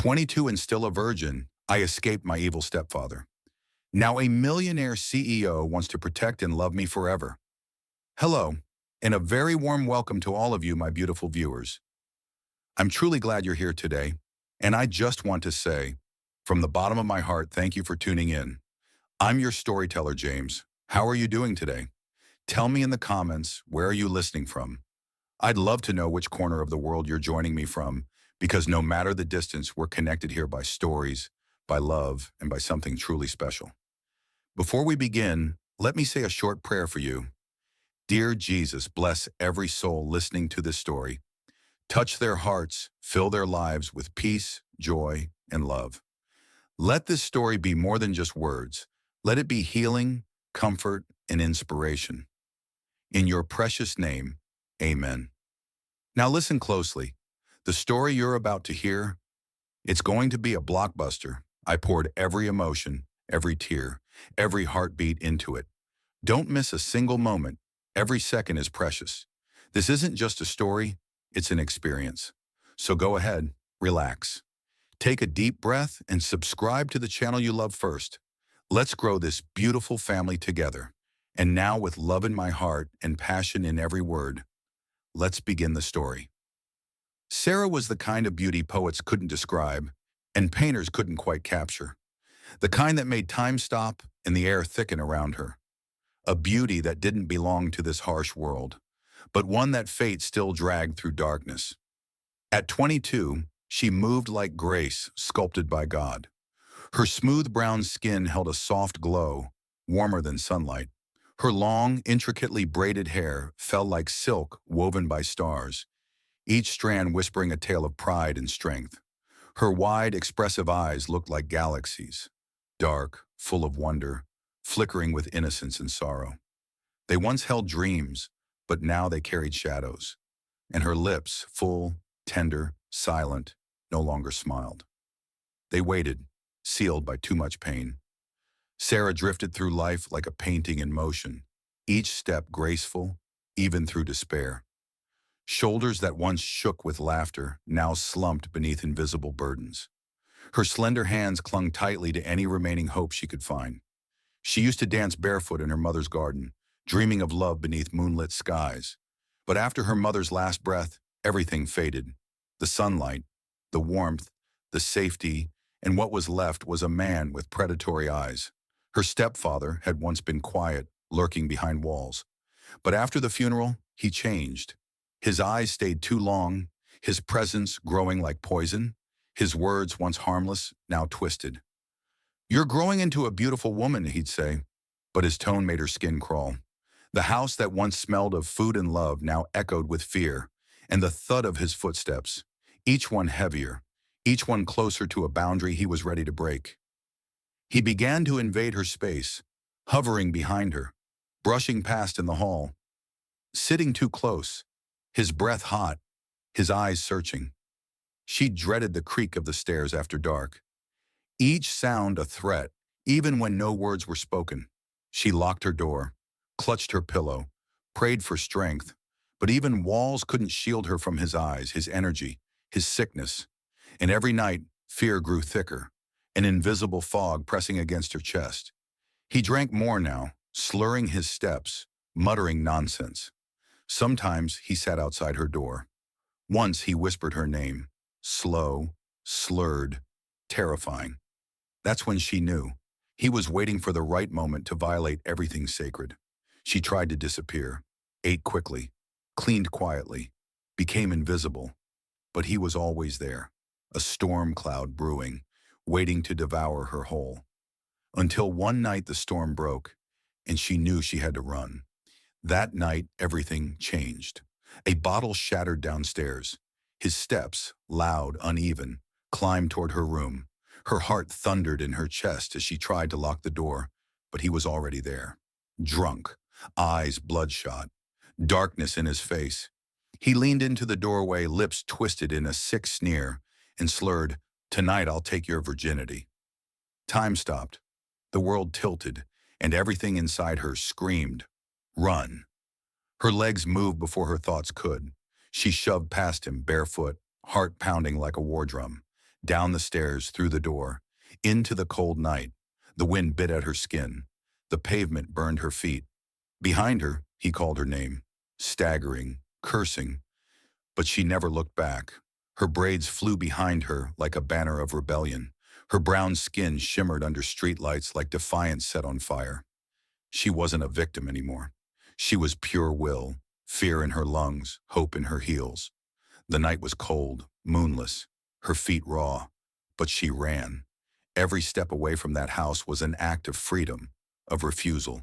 22 and still a virgin, I escaped my evil stepfather. Now a millionaire CEO wants to protect and love me forever. Hello, and a very warm welcome to all of you, my beautiful viewers. I'm truly glad you're here today, and I just want to say, from the bottom of my heart, thank you for tuning in. I'm your storyteller, James. How are you doing today? Tell me in the comments, where are you listening from? I'd love to know which corner of the world you're joining me from, because no matter the distance, we're connected here by stories, by love, and by something truly special. Before we begin, let me say a short prayer for you. Dear Jesus, bless every soul listening to this story. Touch their hearts, fill their lives with peace, joy, and love. Let this story be more than just words. Let it be healing, comfort, and inspiration. In your precious name, amen. Now listen closely. The story you're about to hear, it's going to be a blockbuster. I poured every emotion, every tear, every heartbeat into it. Don't miss a single moment. Every second is precious. This isn't just a story, it's an experience. So go ahead, relax. Take a deep breath and subscribe to the channel you love first. Let's grow this beautiful family together. And now, with love in my heart and passion in every word, let's begin the story. Sarah was the kind of beauty poets couldn't describe and painters couldn't quite capture. The kind that made time stop and the air thicken around her. A beauty that didn't belong to this harsh world, but one that fate still dragged through darkness. At 22, she moved like grace sculpted by God. Her smooth brown skin held a soft glow, warmer than sunlight. Her long, intricately braided hair fell like silk woven by stars, each strand whispering a tale of pride and strength. Her wide, expressive eyes looked like galaxies, dark, full of wonder, flickering with innocence and sorrow. They once held dreams, but now they carried shadows. And her lips, full, tender, silent, no longer smiled. They waited, sealed by too much pain. Sarah drifted through life like a painting in motion, each step graceful, even through despair. Shoulders that once shook with laughter now slumped beneath invisible burdens. Her slender hands clung tightly to any remaining hope she could find. She used to dance barefoot in her mother's garden, dreaming of love beneath moonlit skies. But after her mother's last breath, everything faded. The sunlight, the warmth, the safety, and what was left was a man with predatory eyes. Her stepfather had once been quiet, lurking behind walls. But after the funeral, he changed. His eyes stayed too long, his presence growing like poison, his words once harmless, now twisted. "You're growing into a beautiful woman," he'd say, but his tone made her skin crawl. The house that once smelled of food and love now echoed with fear, and the thud of his footsteps, each one heavier, each one closer to a boundary he was ready to break. He began to invade her space, hovering behind her, brushing past in the hall, sitting too close, his breath hot, his eyes searching. She dreaded the creak of the stairs after dark. Each sound a threat, even when no words were spoken. She locked her door, clutched her pillow, prayed for strength, but even walls couldn't shield her from his eyes, his energy, his sickness. And every night, fear grew thicker, an invisible fog pressing against her chest. He drank more now, slurring his steps, muttering nonsense. Sometimes he sat outside her door. Once he whispered her name, slow, slurred, terrifying. That's when she knew. He was waiting for the right moment to violate everything sacred. She tried to disappear, ate quickly, cleaned quietly, became invisible. But he was always there, a storm cloud brewing, waiting to devour her whole. Until one night the storm broke, and she knew she had to run. That night, everything changed. A bottle shattered downstairs. His steps, loud, uneven, climbed toward her room. Her heart thundered in her chest as she tried to lock the door, but he was already there. Drunk, eyes bloodshot, darkness in his face. He leaned into the doorway, lips twisted in a sick sneer, and slurred, "Tonight I'll take your virginity." Time stopped. The world tilted, and everything inside her screamed, "Run." Her legs moved before her thoughts could. She shoved past him, barefoot, heart pounding like a war drum. down the stairs, through the door, into the cold night. The wind bit at her skin. The pavement burned her feet. Behind her, he called her name, staggering, cursing, but she never looked back. Her braids flew behind her like a banner of rebellion. Her brown skin shimmered under streetlights like defiance set on fire. She wasn't a victim anymore. She was pure will, fear in her lungs, hope in her heels. The night was cold, moonless, her feet raw, but she ran. Every step away from that house was an act of freedom, of refusal.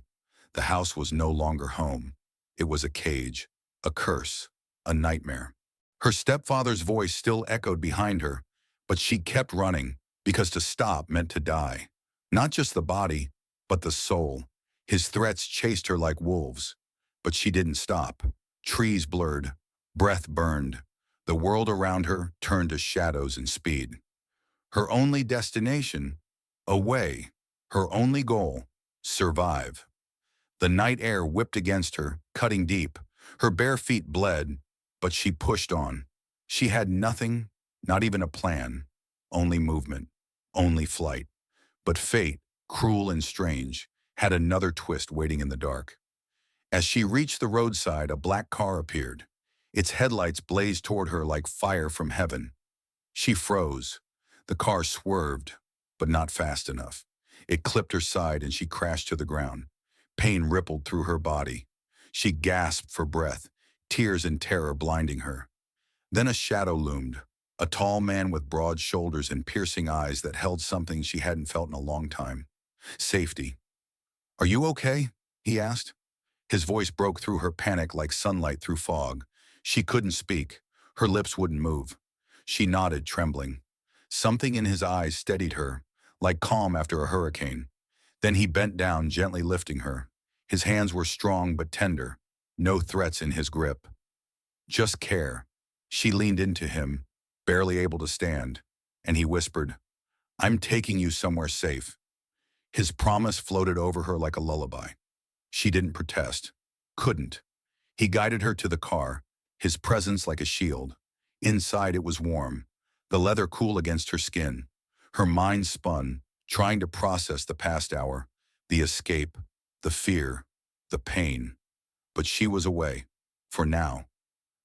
The house was no longer home. It was a cage, a curse, a nightmare. Her stepfather's voice still echoed behind her, but she kept running because to stop meant to die. Not just the body, but the soul. His threats chased her like wolves, but she didn't stop. Trees blurred, breath burned. The world around her turned to shadows and speed. Her only destination, away. Her only goal, survive. The night air whipped against her, cutting deep. Her bare feet bled, but she pushed on. She had nothing, not even a plan, only movement, only flight. But fate, cruel and strange, had another twist waiting in the dark. As she reached the roadside, a black car appeared. Its headlights blazed toward her like fire from heaven. She froze. The car swerved, but not fast enough. It clipped her side and she crashed to the ground. Pain rippled through her body. She gasped for breath, tears and terror blinding her. Then a shadow loomed, a tall man with broad shoulders and piercing eyes that held something she hadn't felt in a long time. Safety. "Are you okay?" he asked. His voice broke through her panic like sunlight through fog. She couldn't speak. Her lips wouldn't move. She nodded, trembling. Something in his eyes steadied her, like calm after a hurricane. Then he bent down, gently lifting her. His hands were strong but tender, no threats in his grip. Just care. She leaned into him, barely able to stand, and he whispered, "I'm taking you somewhere safe." His promise floated over her like a lullaby. She didn't protest, couldn't. He guided her to the car, his presence like a shield. Inside it was warm, the leather cool against her skin. Her mind spun, trying to process the past hour, the escape, the fear, the pain. But she was away, for now.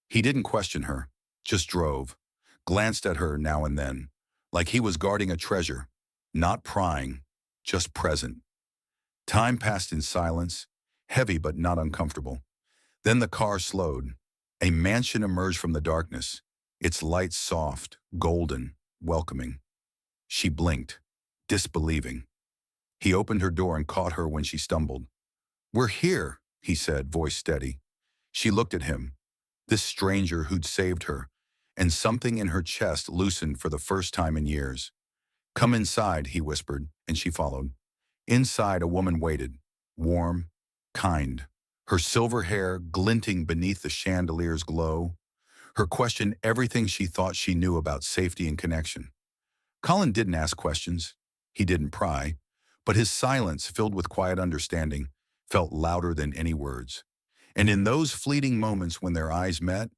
He didn't question her, just drove, glanced at her now and then, like he was guarding a treasure, not prying, just present. Time passed in silence, heavy but not uncomfortable. Then the car slowed. A mansion emerged from the darkness, its lights soft, golden, welcoming. She blinked, disbelieving. He opened her door and caught her when she stumbled. "We're here," he said, voice steady. She looked at him, this stranger who'd saved her, and something in her chest loosened for the first time in years. "Come inside," he whispered, and she followed. Inside, a woman waited, warm, kind, her silver hair glinting beneath the chandelier's glow. Her question everything she thought she knew about safety and connection. Colin didn't ask questions. He didn't pry. But his silence, filled with quiet understanding, felt louder than any words. And in those fleeting moments when their eyes met,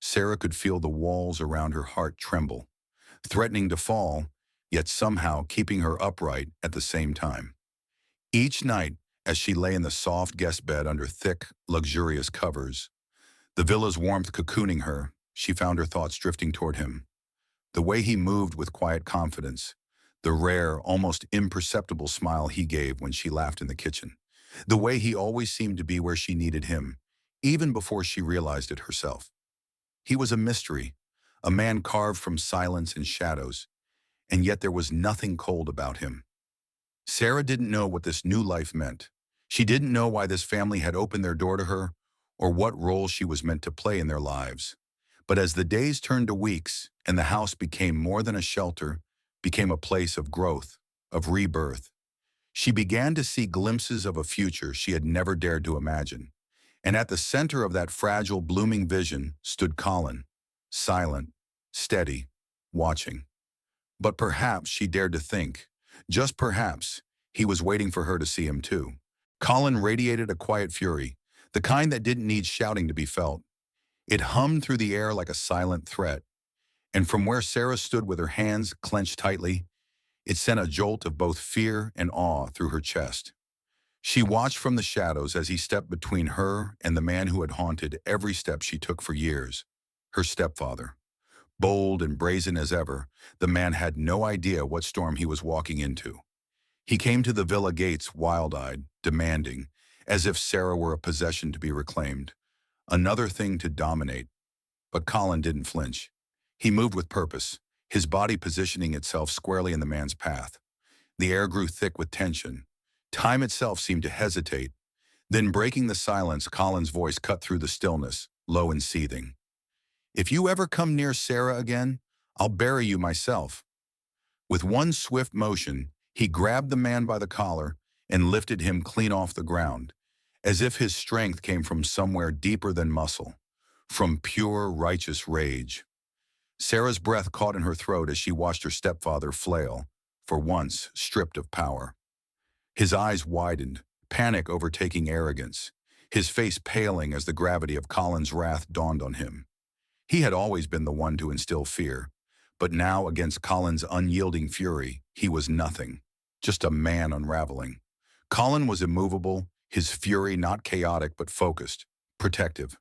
Sarah could feel the walls around her heart tremble, threatening to fall, yet somehow keeping her upright at the same time. Each night, as she lay in the soft guest bed under thick, luxurious covers, the villa's warmth cocooning her, she found her thoughts drifting toward him. The way he moved with quiet confidence, the rare, almost imperceptible smile he gave when she laughed in the kitchen, the way he always seemed to be where she needed him, even before she realized it herself. He was a mystery, a man carved from silence and shadows, and yet there was nothing cold about him. Sarah didn't know what this new life meant. She didn't know why this family had opened their door to her, or what role she was meant to play in their lives. But as the days turned to weeks and the house became more than a shelter, became a place of growth, of rebirth, she began to see glimpses of a future she had never dared to imagine. And at the center of that fragile, blooming vision stood Colin, silent, steady, watching. But perhaps she dared to think, just perhaps, he was waiting for her to see him too. Colin radiated a quiet fury, the kind that didn't need shouting to be felt. It hummed through the air like a silent threat. And from where Sarah stood with her hands clenched tightly, it sent a jolt of both fear and awe through her chest. She watched from the shadows as he stepped between her and the man who had haunted every step she took for years, her stepfather. Bold and brazen as ever, the man had no idea what storm he was walking into. He came to the villa gates wild-eyed, demanding, as if Sarah were a possession to be reclaimed, another thing to dominate. But Colin didn't flinch. He moved with purpose, his body positioning itself squarely in the man's path. The air grew thick with tension. Time itself seemed to hesitate. Then, breaking the silence, Colin's voice cut through the stillness, low and seething. "If you ever come near Sarah again, I'll bury you myself." With one swift motion, he grabbed the man by the collar and lifted him clean off the ground, as if his strength came from somewhere deeper than muscle, from pure, righteous rage. Sarah's breath caught in her throat as she watched her stepfather flail, for once stripped of power. His eyes widened, panic overtaking arrogance, his face paling as the gravity of Colin's wrath dawned on him. He had always been the one to instill fear, but now against Colin's unyielding fury, he was nothing, just a man unraveling. Colin was immovable, his fury not chaotic but focused, protective.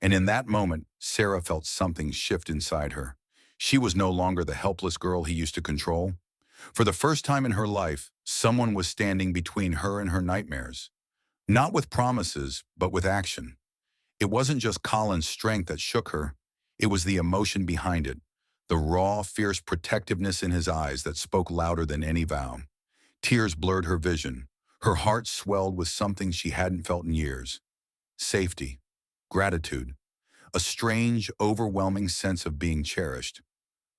And in that moment, Sarah felt something shift inside her. She was no longer the helpless girl he used to control. For the first time in her life, someone was standing between her and her nightmares. Not with promises, but with action. It wasn't just Colin's strength that shook her, it was the emotion behind it, the raw, fierce protectiveness in his eyes that spoke louder than any vow. Tears blurred her vision. Her heart swelled with something she hadn't felt in years. Safety, gratitude, a strange, overwhelming sense of being cherished.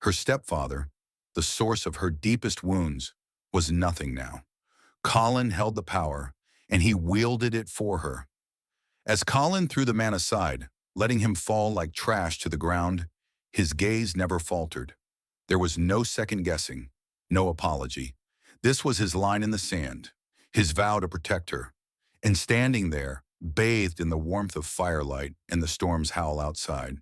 Her stepfather, the source of her deepest wounds, was nothing now. Colin held the power, and he wielded it for her. As Colin threw the man aside, letting him fall like trash to the ground, his gaze never faltered. There was no second guessing, no apology. This was his line in the sand, his vow to protect her. And standing there, bathed in the warmth of firelight and the storm's howl outside,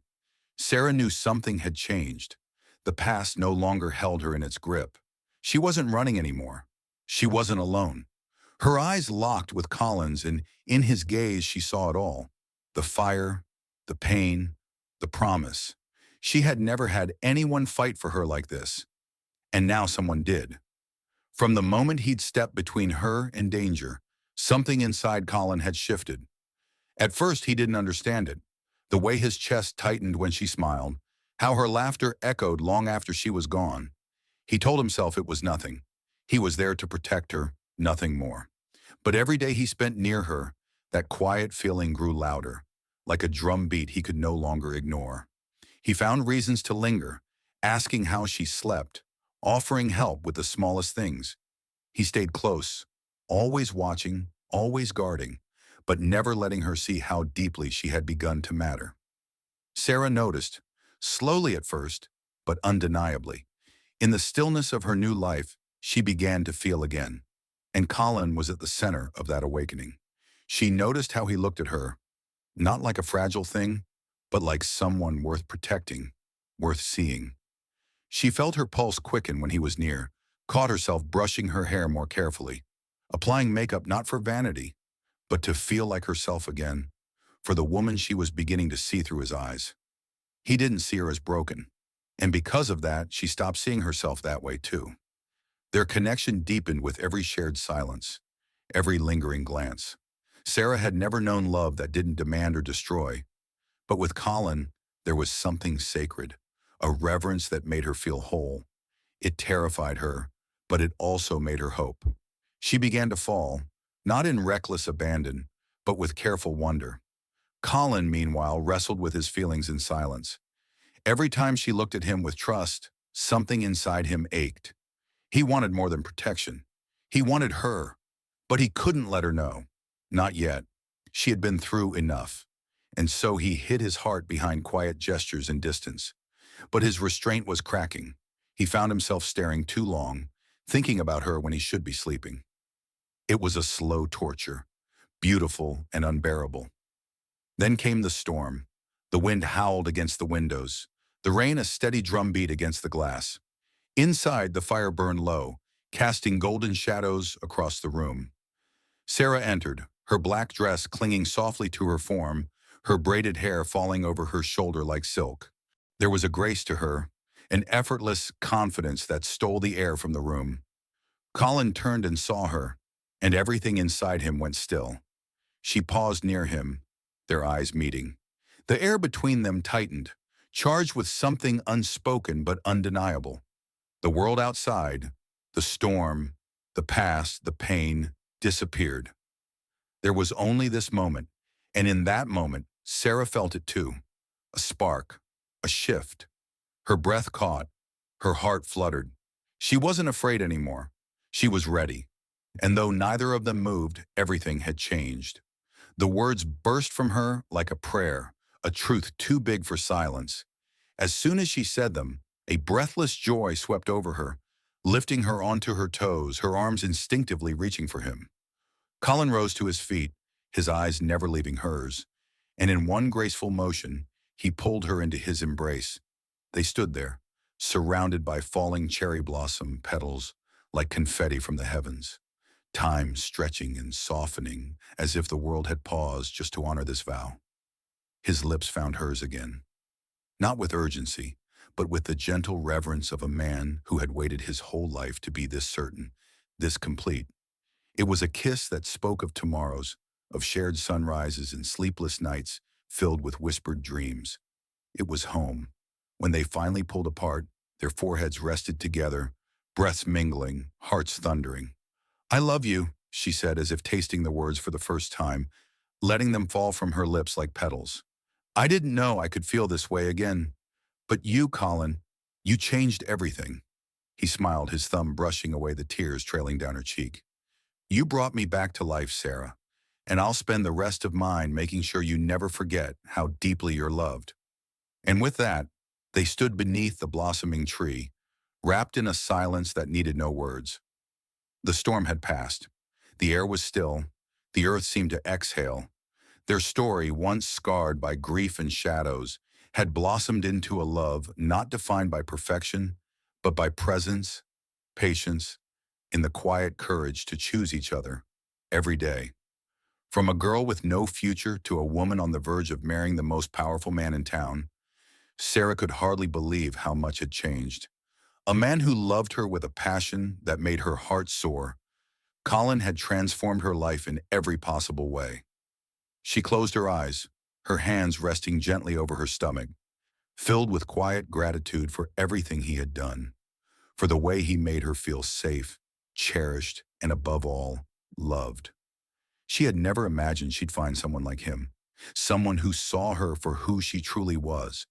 Sarah knew something had changed. The past no longer held her in its grip. She wasn't running anymore. She wasn't alone. Her eyes locked with Colin's, and in his gaze she saw it all. The fire, the pain, the promise. She had never had anyone fight for her like this. And now someone did. From the moment he'd stepped between her and danger, something inside Colin had shifted. At first, he didn't understand it. The way his chest tightened when she smiled, how her laughter echoed long after she was gone. He told himself it was nothing. He was there to protect her, nothing more. But every day he spent near her, that quiet feeling grew louder, like a drum beat he could no longer ignore. He found reasons to linger, asking how she slept, offering help with the smallest things. He stayed close, always watching, always guarding, but never letting her see how deeply she had begun to matter. Sarah noticed, slowly at first, but undeniably. In the stillness of her new life, she began to feel again. And Colin was at the center of that awakening. She noticed how he looked at her, not like a fragile thing, but like someone worth protecting, worth seeing. She felt her pulse quicken when he was near, caught herself brushing her hair more carefully, applying makeup not for vanity, but to feel like herself again, for the woman she was beginning to see through his eyes. He didn't see her as broken, and because of that, she stopped seeing herself that way too. Their connection deepened with every shared silence, every lingering glance. Sarah had never known love that didn't demand or destroy, but with Colin, there was something sacred, a reverence that made her feel whole. It terrified her, but it also made her hope. She began to fall, not in reckless abandon, but with careful wonder. Colin, meanwhile, wrestled with his feelings in silence. Every time she looked at him with trust, something inside him ached. He wanted more than protection. He wanted her, but he couldn't let her know. Not yet. She had been through enough. And so he hid his heart behind quiet gestures and distance. But his restraint was cracking. He found himself staring too long, thinking about her when he should be sleeping. It was a slow torture, beautiful and unbearable. Then came the storm. The wind howled against the windows. the rain a steady drumbeat against the glass. Inside, the fire burned low, casting golden shadows across the room. Sarah entered, her black dress clinging softly to her form, her braided hair falling over her shoulder like silk. There was a grace to her, an effortless confidence that stole the air from the room. Colin turned and saw her, and everything inside him went still. She paused near him, their eyes meeting. The air between them tightened, charged with something unspoken but undeniable. The world outside, the storm, the past, the pain, disappeared. There was only this moment, and in that moment, Sarah felt it too. A spark, a shift. Her breath caught, her heart fluttered. She wasn't afraid anymore. She was ready. And though neither of them moved, everything had changed. The words burst from her like a prayer, a truth too big for silence. As soon as she said them, a breathless joy swept over her, lifting her onto her toes, her arms instinctively reaching for him. Colin rose to his feet, his eyes never leaving hers, and in one graceful motion, he pulled her into his embrace. They stood there, surrounded by falling cherry blossom petals like confetti from the heavens, time stretching and softening as if the world had paused just to honor this vow. His lips found hers again, not with urgency, but with the gentle reverence of a man who had waited his whole life to be this certain, this complete. It was a kiss that spoke of tomorrows, of shared sunrises and sleepless nights filled with whispered dreams. It was home. When they finally pulled apart, their foreheads rested together, breaths mingling, hearts thundering. "I love you," she said as if tasting the words for the first time, letting them fall from her lips like petals. "I didn't know I could feel this way again. But you, Colin, you changed everything." He smiled, his thumb brushing away the tears trailing down her cheek. "You brought me back to life, Sarah, and I'll spend the rest of mine making sure you never forget how deeply you're loved." And with that, they stood beneath the blossoming tree, wrapped in a silence that needed no words. The storm had passed. The air was still. The earth seemed to exhale. Their story, once scarred by grief and shadows, had blossomed into a love not defined by perfection, but by presence, patience, and the quiet courage to choose each other every day. From a girl with no future to a woman on the verge of marrying the most powerful man in town, Sarah could hardly believe how much had changed. A man who loved her with a passion that made her heart soar, Colin had transformed her life in every possible way. She closed her eyes, her hands resting gently over her stomach, filled with quiet gratitude for everything he had done, for the way he made her feel safe, cherished, and above all, loved. She had never imagined she'd find someone like him, someone who saw her for who she truly was,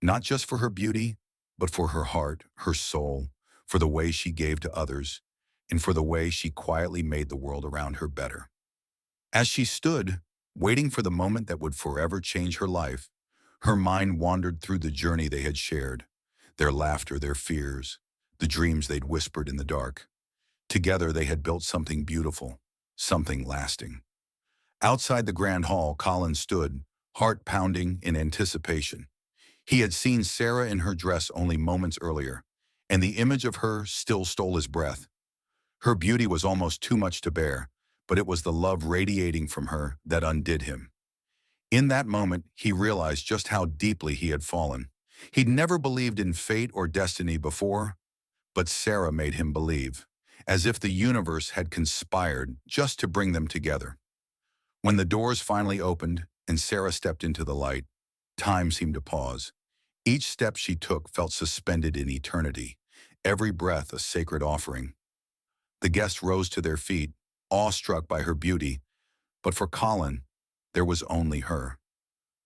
not just for her beauty, but for her heart, her soul, for the way she gave to others, and for the way she quietly made the world around her better. As she stood, waiting for the moment that would forever change her life, her mind wandered through the journey they had shared, their laughter, their fears, the dreams they'd whispered in the dark. Together they had built something beautiful, something lasting. Outside the grand hall, Colin stood, heart pounding in anticipation. He had seen Sarah in her dress only moments earlier, and the image of her still stole his breath. Her beauty was almost too much to bear, but it was the love radiating from her that undid him. In that moment, he realized just how deeply he had fallen. He'd never believed in fate or destiny before, but Sarah made him believe, as if the universe had conspired just to bring them together. When the doors finally opened and Sarah stepped into the light, time seemed to pause. Each step she took felt suspended in eternity, every breath a sacred offering. The guests rose to their feet, awestruck by her beauty, but for Colin, there was only her.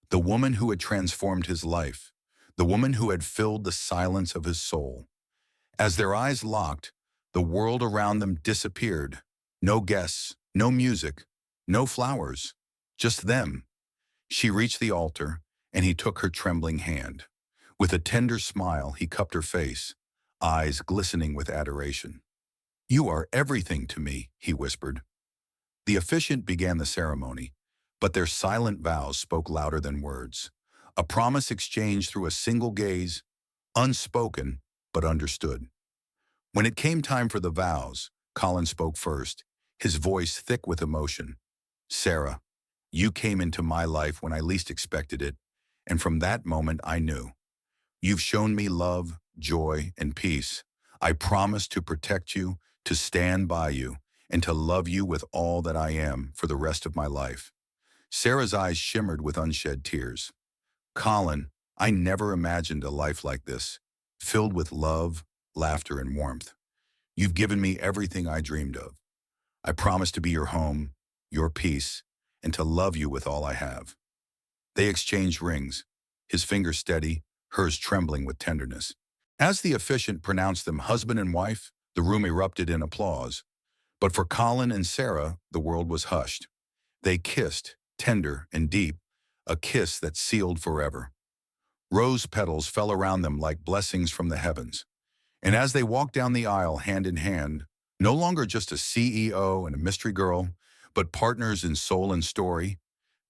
The woman who had transformed his life, the woman who had filled the silence of his soul. As their eyes locked, the world around them disappeared. No guests, no music, no flowers, just them. She reached the altar, and he took her trembling hand. With a tender smile, he cupped her face, eyes glistening with adoration. "You are everything to me," he whispered. The officiant began the ceremony, but their silent vows spoke louder than words. A promise exchanged through a single gaze, unspoken but understood. When it came time for the vows, Colin spoke first, his voice thick with emotion. Sarah, you came into my life when I least expected it, and from that moment I knew. You've shown me love, joy, and peace. I promise to protect you, to stand by you, and to love you with all that I am for the rest of my life. Sarah's eyes shimmered with unshed tears. Colin, I never imagined a life like this, filled with love, laughter, and warmth. You've given me everything I dreamed of. I promise to be your home, your peace, and to love you with all I have. They exchanged rings, his fingers steady, hers trembling with tenderness. As the officiant pronounced them husband and wife, the room erupted in applause. But for Colin and Sarah, the world was hushed. They kissed, tender and deep, a kiss that sealed forever. Rose petals fell around them like blessings from the heavens. And as they walked down the aisle hand in hand, no longer just a CEO and a mystery girl, but partners in soul and story,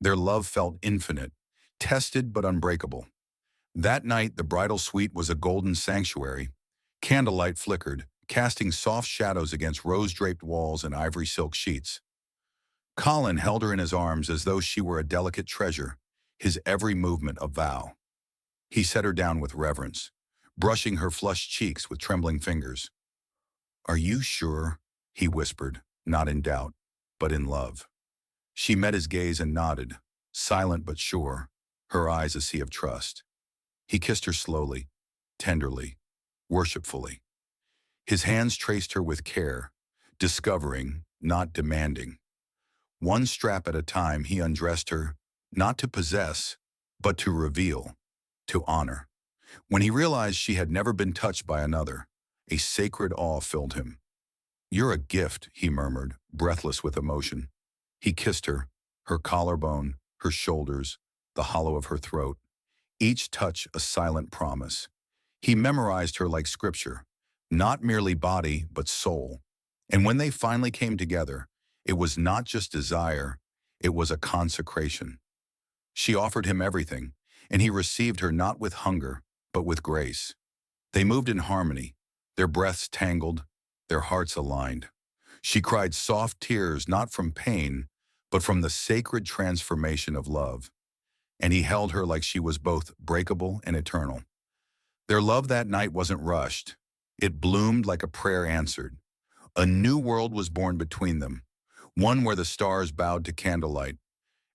their love felt infinite, tested but unbreakable. That night, the bridal suite was a golden sanctuary. Candlelight flickered, casting soft shadows against rose-draped walls and ivory silk sheets. Colin held her in his arms as though she were a delicate treasure, his every movement a vow. He set her down with reverence, brushing her flushed cheeks with trembling fingers. "Are you sure?" he whispered, not in doubt, but in love. She met his gaze and nodded, silent but sure, her eyes a sea of trust. He kissed her slowly, tenderly, worshipfully. His hands traced her with care, discovering, not demanding. One strap at a time, he undressed her, not to possess, but to reveal, to honor. When he realized she had never been touched by another, a sacred awe filled him. "You're a gift," he murmured, breathless with emotion. He kissed her, her collarbone, her shoulders, the hollow of her throat, each touch a silent promise. He memorized her like scripture, not merely body, but soul. And when they finally came together, it was not just desire, it was a consecration. She offered him everything, and he received her not with hunger, but with grace. They moved in harmony, their breaths tangled, their hearts aligned. She cried soft tears not from pain, but from the sacred transformation of love. And he held her like she was both breakable and eternal. Their love that night wasn't rushed. It bloomed like a prayer answered. A new world was born between them, one where the stars bowed to candlelight,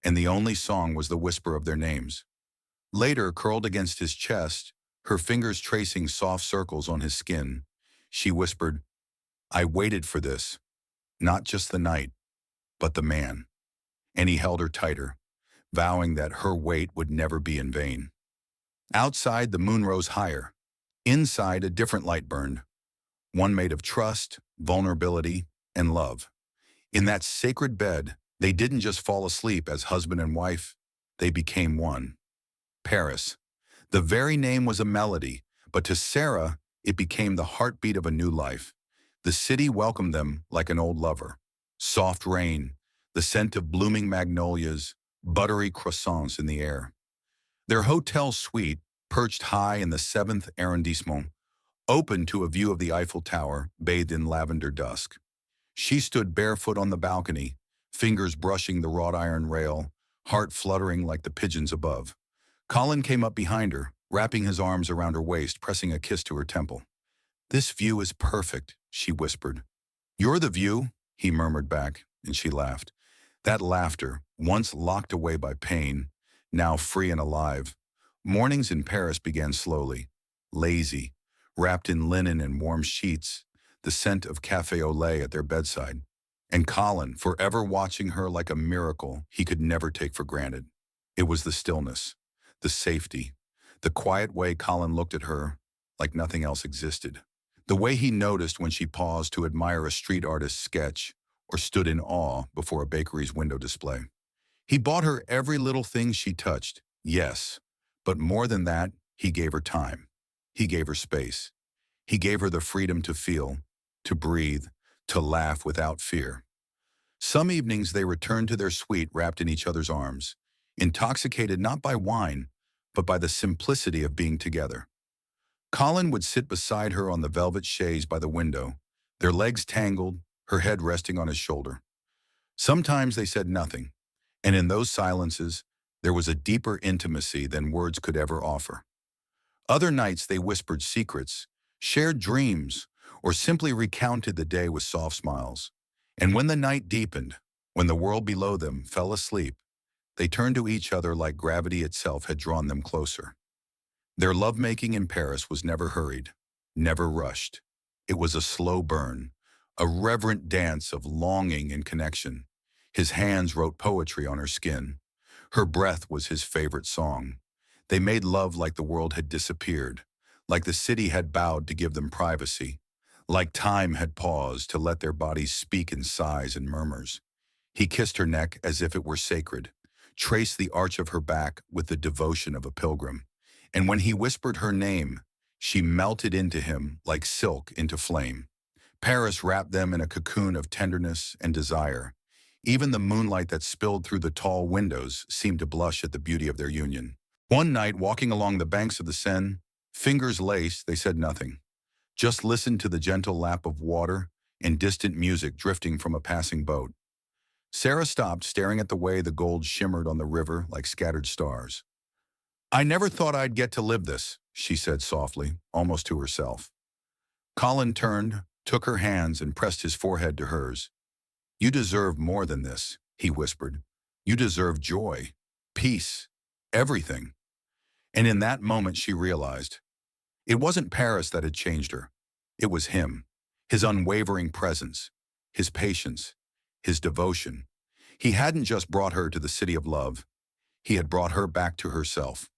and the only song was the whisper of their names. Later, curled against his chest, her fingers tracing soft circles on his skin, she whispered, "I waited for this, not just the night, but the man." And he held her tighter, vowing that her wait would never be in vain. Outside, the moon rose higher. Inside, a different light burned, one made of trust, vulnerability, and love. In that sacred bed, they didn't just fall asleep as husband and wife, they became one. Paris. The very name was a melody, but to Sarah, it became the heartbeat of a new life. The city welcomed them like an old lover. Soft rain, the scent of blooming magnolias, buttery croissants in the air. Their hotel suite, perched high in the 7th arrondissement, opened to a view of the Eiffel Tower, bathed in lavender dusk. She stood barefoot on the balcony, fingers brushing the wrought iron rail, heart fluttering like the pigeons above. Colin came up behind her, wrapping his arms around her waist, pressing a kiss to her temple. "This view is perfect," she whispered. "You're the view," he murmured back, and she laughed. That laughter, once locked away by pain, now free and alive. Mornings in Paris began slowly, lazy, wrapped in linen and warm sheets, the scent of café au lait at their bedside. And Colin, forever watching her like a miracle he could never take for granted. It was the stillness, the safety, the quiet way Colin looked at her like nothing else existed. The way he noticed when she paused to admire a street artist's sketch or stood in awe before a bakery's window display. He bought her every little thing she touched, yes, but more than that, he gave her time. He gave her space. He gave her the freedom to feel, to breathe, to laugh without fear. Some evenings they returned to their suite wrapped in each other's arms, intoxicated not by wine, but by the simplicity of being together. Colin would sit beside her on the velvet chaise by the window, their legs tangled, her head resting on his shoulder. Sometimes they said nothing, and in those silences, there was a deeper intimacy than words could ever offer. Other nights they whispered secrets, shared dreams, or simply recounted the day with soft smiles. And when the night deepened, when the world below them fell asleep, they turned to each other like gravity itself had drawn them closer. Their lovemaking in Paris was never hurried, never rushed. It was a slow burn, a reverent dance of longing and connection. His hands wrote poetry on her skin. Her breath was his favorite song. They made love like the world had disappeared, like the city had bowed to give them privacy, like time had paused to let their bodies speak in sighs and murmurs. He kissed her neck as if it were sacred, traced the arch of her back with the devotion of a pilgrim. And when he whispered her name, she melted into him like silk into flame. Paris wrapped them in a cocoon of tenderness and desire. Even the moonlight that spilled through the tall windows seemed to blush at the beauty of their union. One night, walking along the banks of the Seine, fingers laced, they said nothing. Just listened to the gentle lap of water and distant music drifting from a passing boat. Sarah stopped, staring at the way the gold shimmered on the river like scattered stars. "I never thought I'd get to live this," she said softly, almost to herself. Colin turned, took her hands, and pressed his forehead to hers. "You deserve more than this," he whispered. "You deserve joy, peace, everything." And in that moment she realized, it wasn't Paris that had changed her. It was him, his unwavering presence, his patience, his devotion. He hadn't just brought her to the city of love. He had brought her back to herself.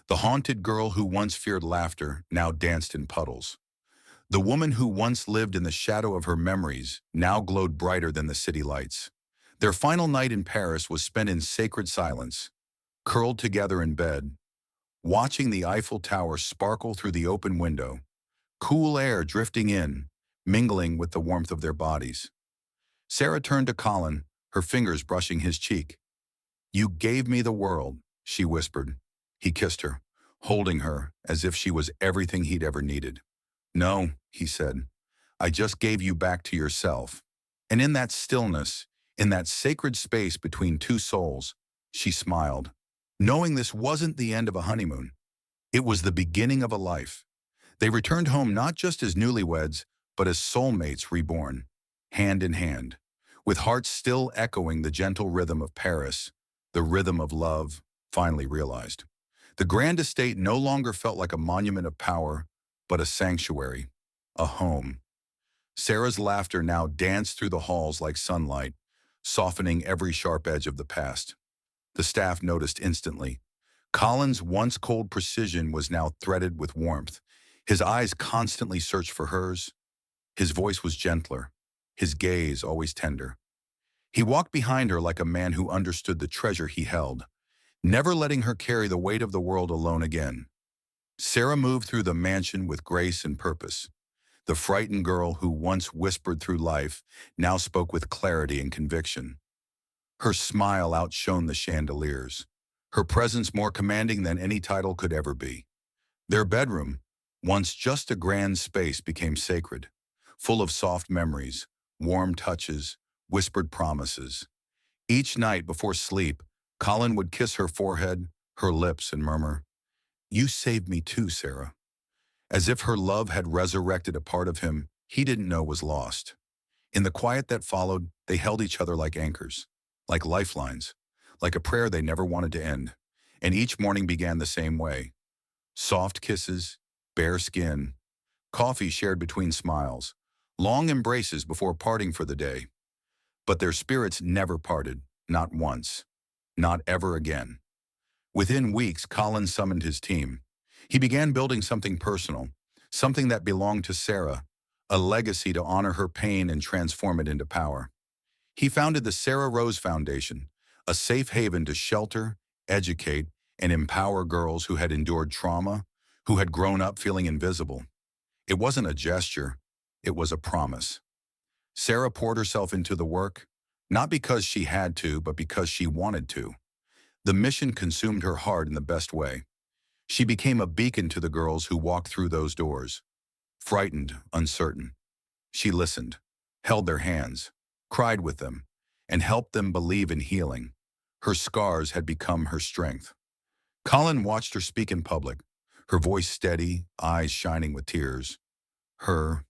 The haunted girl who once feared laughter now danced in puddles. The woman who once lived in the shadow of her memories now glowed brighter than the city lights. Their final night in Paris was spent in sacred silence, curled together in bed, watching the Eiffel Tower sparkle through the open window, cool air drifting in, mingling with the warmth of their bodies. Sarah turned to Colin, her fingers brushing his cheek. "You gave me the world," she whispered. He kissed her, holding her as if she was everything he'd ever needed. "No," he said, "I just gave you back to yourself." And in that stillness, in that sacred space between two souls, she smiled, knowing this wasn't the end of a honeymoon. It was the beginning of a life. They returned home not just as newlyweds, but as soulmates reborn, hand in hand, with hearts still echoing the gentle rhythm of Paris, the rhythm of love, finally realized. The grand estate no longer felt like a monument of power, but a sanctuary, a home. Sarah's laughter now danced through the halls like sunlight, softening every sharp edge of the past. The staff noticed instantly. Colin's once cold precision was now threaded with warmth. His eyes constantly searched for hers. His voice was gentler, his gaze always tender. He walked behind her like a man who understood the treasure he held, never letting her carry the weight of the world alone again. Sarah moved through the mansion with grace and purpose. The frightened girl who once whispered through life now spoke with clarity and conviction. Her smile outshone the chandeliers, her presence more commanding than any title could ever be. Their bedroom, once just a grand space, became sacred, full of soft memories, warm touches, whispered promises. Each night before sleep, Colin would kiss her forehead, her lips, and murmur, "You saved me too, Sarah," as if her love had resurrected a part of him he didn't know was lost. In the quiet that followed, they held each other like anchors, like lifelines, like a prayer they never wanted to end. And each morning began the same way. Soft kisses, bare skin, coffee shared between smiles, long embraces before parting for the day. But their spirits never parted, not once, not ever again. Within weeks, Colin summoned his team. He began building something personal, something that belonged to Sarah, a legacy to honor her pain and transform it into power. He founded the Sarah Rose Foundation, a safe haven to shelter, educate, and empower girls who had endured trauma, who had grown up feeling invisible. It wasn't a gesture, it was a promise. Sarah poured herself into the work, not because she had to, but because she wanted to. The mission consumed her heart in the best way. She became a beacon to the girls who walked through those doors. Frightened, uncertain, she listened, held their hands, cried with them, and helped them believe in healing. Her scars had become her strength. Colin watched her speak in public, her voice steady, eyes shining with tears. Her